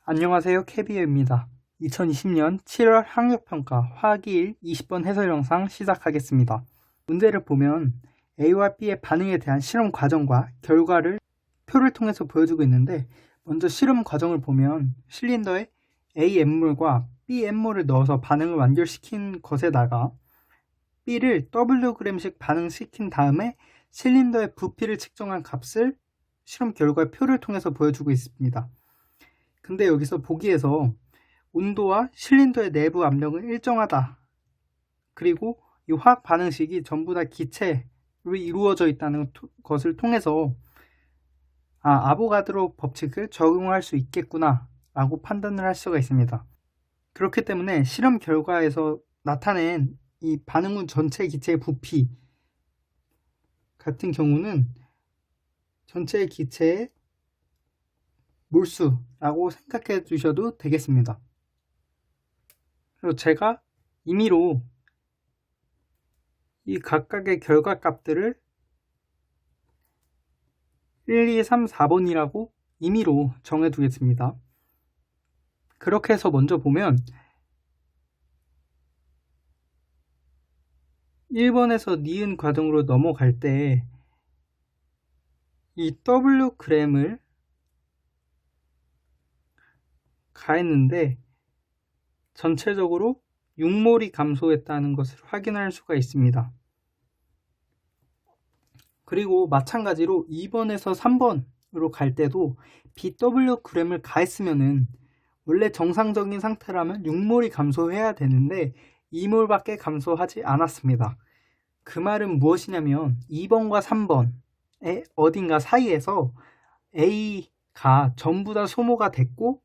안녕하세요, 캐비어입니다. 2020년 7월 학력평가 화기 1 20번 해설 영상 시작하겠습니다. 문제를 보면 A와 B의 반응에 대한 실험 과정과 결과를 표를 통해서 보여주고 있는데, 먼저 실험 과정을 보면 실린더에 AM몰과 BM몰을 넣어서 반응을 완결시킨 것에다가 B를 Wg씩 반응시킨 다음에 실린더의 부피를 측정한 값을 실험 결과 표를 통해서 보여주고 있습니다. 근데 여기서 보기에서 온도와 실린더의 내부 압력은 일정하다, 그리고 이 화학 반응식이 전부 다 기체로 이루어져 있다는 것을 통해서 아보가드로 법칙을 적용할 수 있겠구나 라고 판단을 할 수가 있습니다. 그렇기 때문에 실험 결과에서 나타낸 이 반응문 전체 기체의 부피 같은 경우는 전체 기체의 몰수라고 생각해 주셔도 되겠습니다. 그리고 제가 임의로 이 각각의 결과 값들을 1, 2, 3, 4번이라고 임의로 정해 두겠습니다. 그렇게 해서 먼저 보면 1번에서 니은 과정으로 넘어갈 때 이 Wg을 가했는데 전체적으로 6몰이 감소했다는 것을 확인할 수가 있습니다. 그리고 마찬가지로 2번에서 3번으로 갈 때도 BWg을 가했으면은 원래 정상적인 상태라면 6몰이 감소해야 되는데 2몰밖에 감소하지 않았습니다. 그 말은 무엇이냐면 2번과 3번의 어딘가 사이에서 A가 전부 다 소모가 됐고,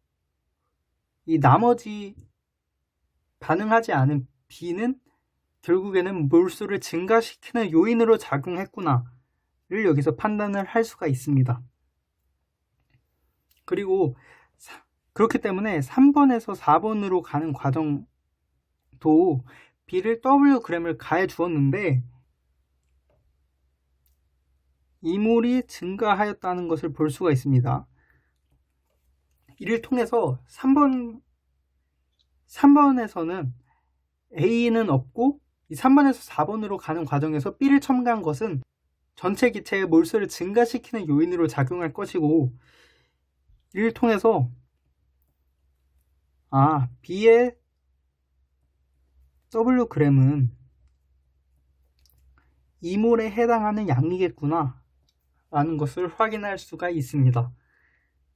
이 나머지 반응하지 않은 B는 결국에는 몰수를 증가시키는 요인으로 작용했구나를 여기서 판단을 할 수가 있습니다. 그리고 그렇기 때문에 3번에서 4번으로 가는 과정도 B를 Wg을 가해 주었는데 2몰이 증가하였다는 것을 볼 수가 있습니다. 이를 통해서 3번에서는 A는 없고, 이 3번에서 4번으로 가는 과정에서 B를 첨가한 것은 전체 기체의 몰수를 증가시키는 요인으로 작용할 것이고, 이를 통해서 B의 Wg은 2몰에 해당하는 양이겠구나 라는 것을 확인할 수가 있습니다.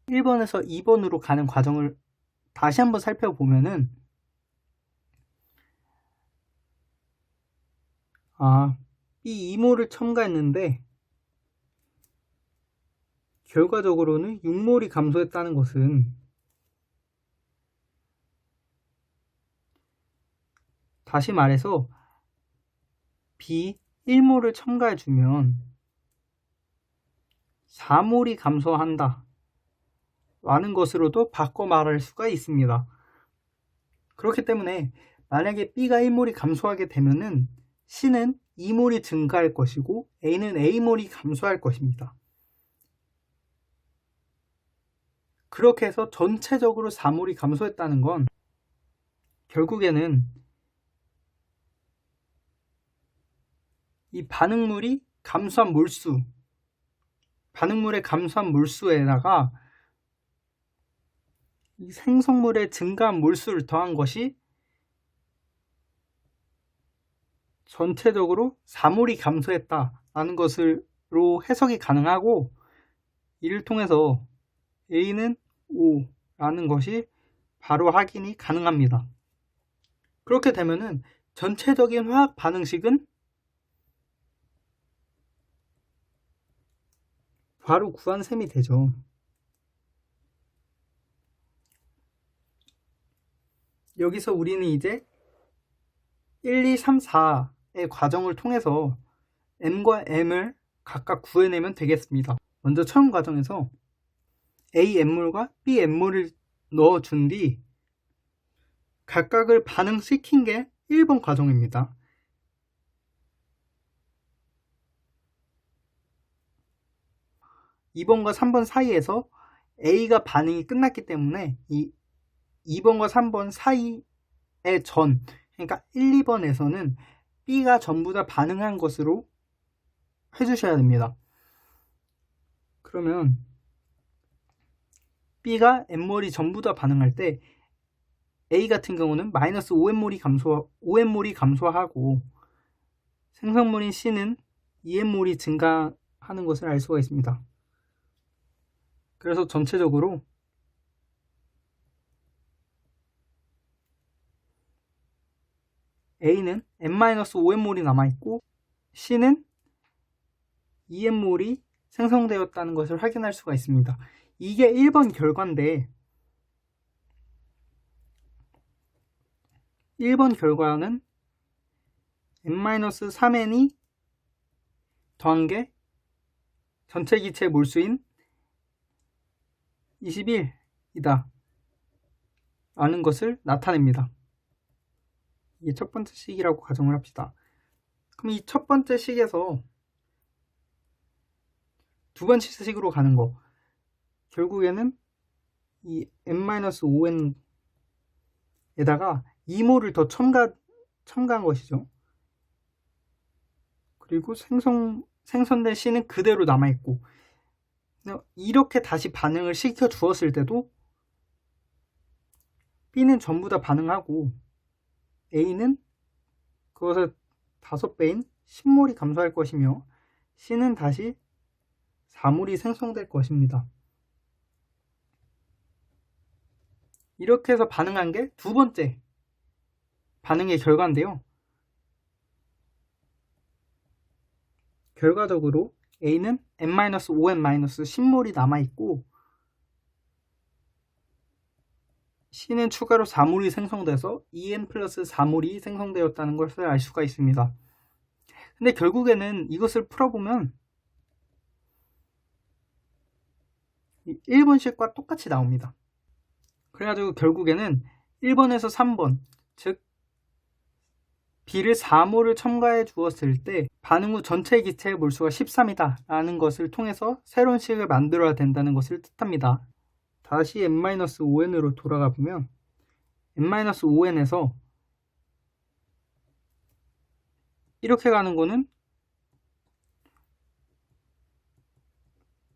1번에서 2번으로 가는 과정을 다시 한번 살펴보면은 B 2몰을 첨가했는데 결과적으로는 6몰이 감소했다는 것은 다시 말해서 B 1몰을 첨가해주면 4몰이 감소한다 라는 것으로도 바꿔 말할 수가 있습니다. 그렇기 때문에 만약에 B가 1몰이 감소하게 되면은 C는 2몰이 증가할 것이고 A는 A몰이 감소할 것입니다. 그렇게 해서 전체적으로 4몰이 감소했다는 건 결국에는 이 반응물의 감소한 몰수에다가 이 생성물의 증가한 몰수를 더한 것이 전체적으로 4몰이 감소했다라는 것으로 해석이 가능하고, 이를 통해서 A는 5라는 것이 바로 확인이 가능합니다. 그렇게 되면은 전체적인 화학 반응식은 바로 구한 셈이 되죠. 여기서 우리는 이제 1, 2, 3, 4의 과정을 통해서 M과 M을 각각 구해내면 되겠습니다. 먼저 처음 과정에서 AM몰과 BM몰을 넣어준 뒤 각각을 반응시킨 게 1번 과정입니다. 2번과 3번 사이에서 A가 반응이 끝났기 때문에 이 2번과 3번 사이의 전, 그러니까 1, 2번에서는 B가 전부 다 반응한 것으로 해주셔야 됩니다. 그러면 B가 N몰이 전부 다 반응할 때 A 같은 경우는 마이너스 5N몰이 감소하고 생성물인 C는 2N몰이 증가하는 것을 알 수가 있습니다. 그래서 전체적으로 A는 N-5N몰이 남아있고 C는 2N몰이 생성되었다는 것을 확인할 수가 있습니다. 이게 1번 결과인데 1번 결과는 N-3N이 더한 게 전체 기체의 몰수인 21이다 라는 것을 나타냅니다. 이게 첫 번째 식이라고 가정을 합시다. 그럼 이 첫 번째 식에서 두 번째 식으로 가는 거, 결국에는 이 N-5N에다가 2몰을 더 첨가한 것이죠. 그리고 생성된 C는 그대로 남아있고, 이렇게 다시 반응을 시켜 주었을 때도 B는 전부 다 반응하고 A는 그것의 5배인 10몰이 감소할 것이며 C는 다시 4몰이 생성될 것입니다. 이렇게 해서 반응한 게 두 번째 반응의 결과인데요. 결과적으로 A는 N-5N-10몰이 남아있고 C는 추가로 4몰이 생성돼서 2N 플러스 4몰이 생성되었다는 것을 알 수가 있습니다. 근데 결국에는 이것을 풀어보면 1번식과 똑같이 나옵니다. 그래가지고 결국에는 1번에서 3번, 즉 B를 4몰을 첨가해 주었을 때 반응 후 전체 기체의 몰수가 13이다 라는 것을 통해서 새로운 식을 만들어야 된다는 것을 뜻합니다. 다시 N-5N으로 돌아가 보면 N-5N에서 이렇게 가는 거는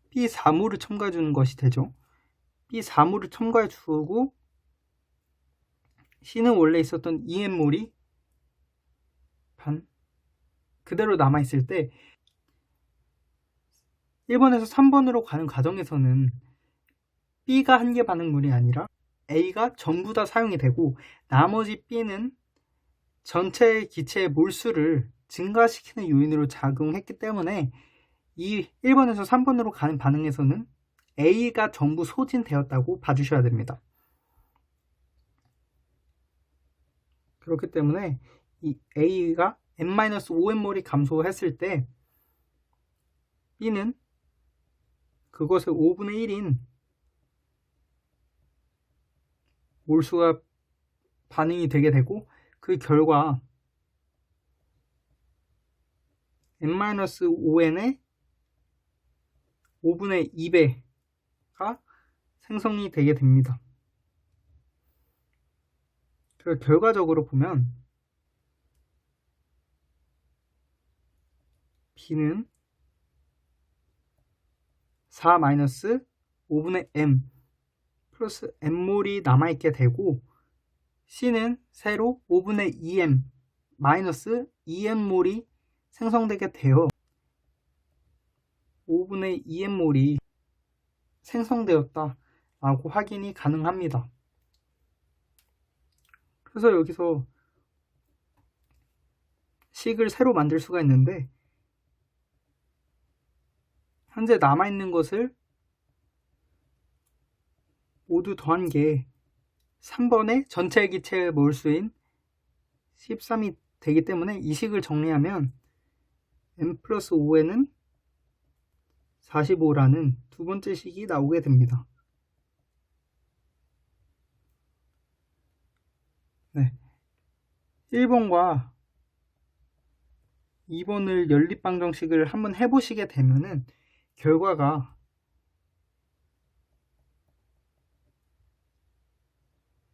B4몰을 첨가해 주는 것이 되죠. B4몰을 첨가해 주고 C는 원래 있었던 2N몰이 그대로 남아있을 때 1번에서 3번으로 가는 과정에서는 B가 한 개 반응물이 아니라 A가 전부 다 사용이 되고 나머지 B는 전체 기체의 몰수를 증가시키는 요인으로 작용했기 때문에 이 1번에서 3번으로 가는 반응에서는 A가 전부 소진되었다고 봐주셔야 됩니다. 그렇기 때문에 이 A가 N-5N몰이 감소했을 때 B는 그것의 5분의 1인 몰수가 반응이 되게 되고 그 결과 N-5N의 5분의 2배가 생성이 되게 됩니다. 그래서 결과적으로 보면 B는 4-5분의 M 플러스 M몰이 남아있게 되고 C는 새로 5분의 2M 마이너스 2M몰이 생성되게 되어 5분의 2M몰이 생성되었다 라고 확인이 가능합니다. 그래서 여기서 식을 새로 만들 수가 있는데 현재 남아있는 것을 모두 더한 게 3번의 전체 기체의 몰수인 13이 되기 때문에 이 식을 정리하면 M 플러스 5에는 45라는 두 번째 식이 나오게 됩니다. 네. 1번과 2번을 연립방정식을 한번 해보시게 되면은 결과가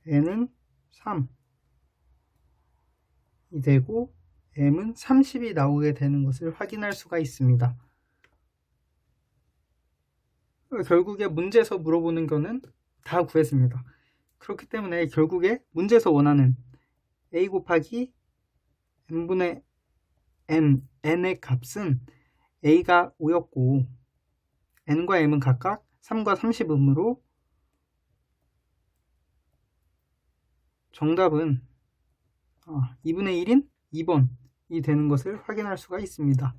n은 3이 되고 m은 30이 나오게 되는 것을 확인할 수가 있습니다. 결국에 문제에서 물어보는 거는 다 구했습니다. 그렇기 때문에 결국에 문제에서 원하는 a 곱하기 n분의 n의 값은 a가 5였고 n과 m은 각각 3과 30음으로 정답은 2분의 1인 2번이 되는 것을 확인할 수가 있습니다.